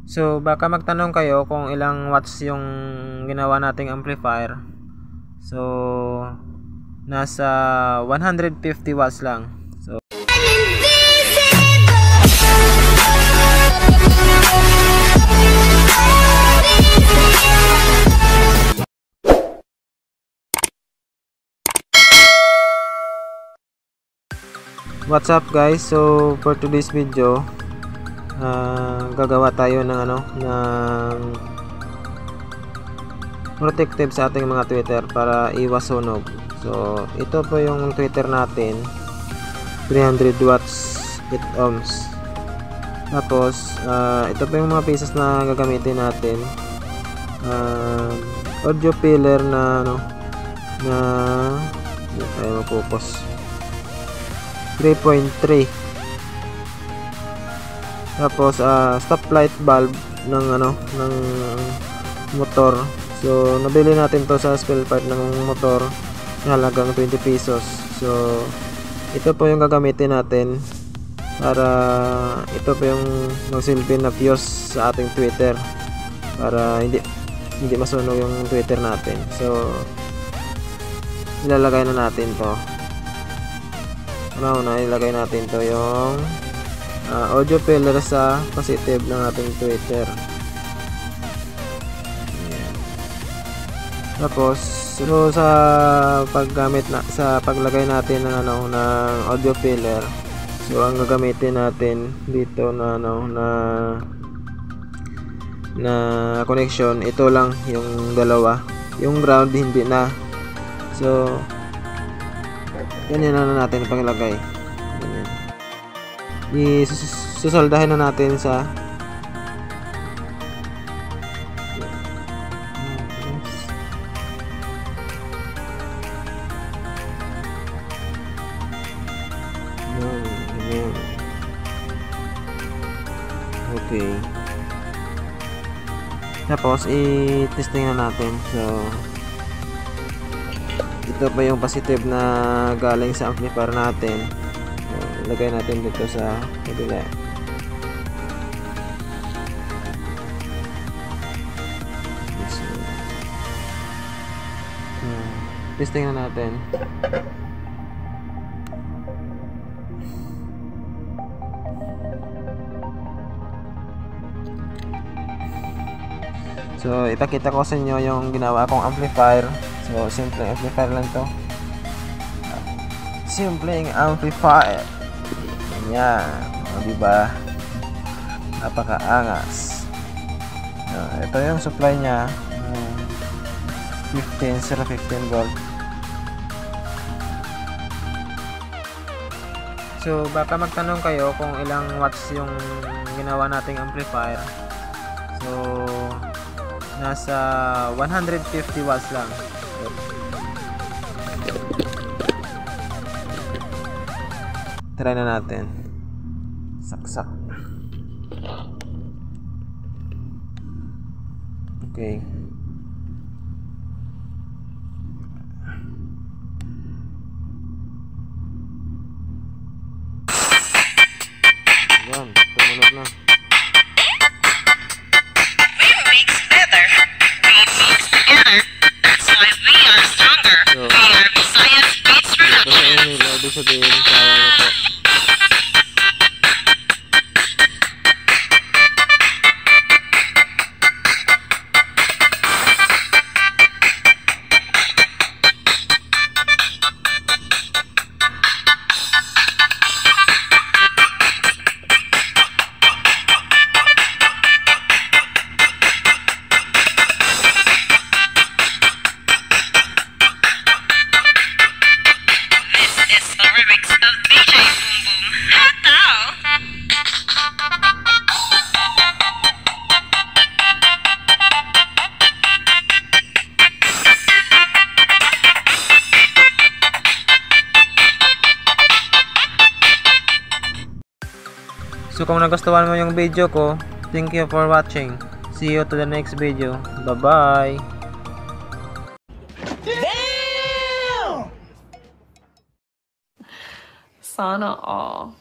So baka magtanong kayo kung ilang watts yung ginawa nating amplifier. So nasa 150 watts lang. So what's up guys? So for today's video, gagawa tayo ng ng protective sa ating mga tweeter para iwas sunog. So ito po yung tweeter natin, 300 watts 8 ohms. Tapos ito po yung mga pieces na gagamitin natin. Audio filler na na hindi tayo mag-focus, 3.3. Tapos stoplight bulb ng ng motor. So nabili natin to sa spare part ng motor, halagang 20 pesos. So ito po yung gagamitin natin para ito po yung magsilbi na fuse sa ating tweeter para hindi masunog yung tweeter natin. So ilalagay na natin to. Una ilagay natin to yung audio filler sa positive ng ating tweeter. Ayan. Tapos sa paggamit sa paglagay natin ng ng audio filler, so ang gagamitin natin dito na na connection, ito lang yung dalawa, yung ground hindi na. So ganyan na natin paglagay. Susoldahin na natin sa okay. Tapos i-testing na natin. So ito pa yung positive na galing sa amplifier natin. So, ilagay natin dito sa kabila. Testing na natin. So ipakita ko sa inyo yung ginawa kong amplifier. So simple amplifier lang to. Simpleng amplifier. Yan, diba? Napakaangas. Ito yung supply niya, 15 volt. So baka magtanong kayo kung ilang watts yung ginawa nating amplifier. So nasa 150 watts lang. Try na natin. Saksak. Okay. Yan, tumunod na. We mix together. We mix together. That's why we are stronger. So, we are Visayas Beats Production. Ibig sabihin sa ito. So kung nagustuhan mo yung video ko, thank you for watching. See you to the next video. Bye-bye! Sana all.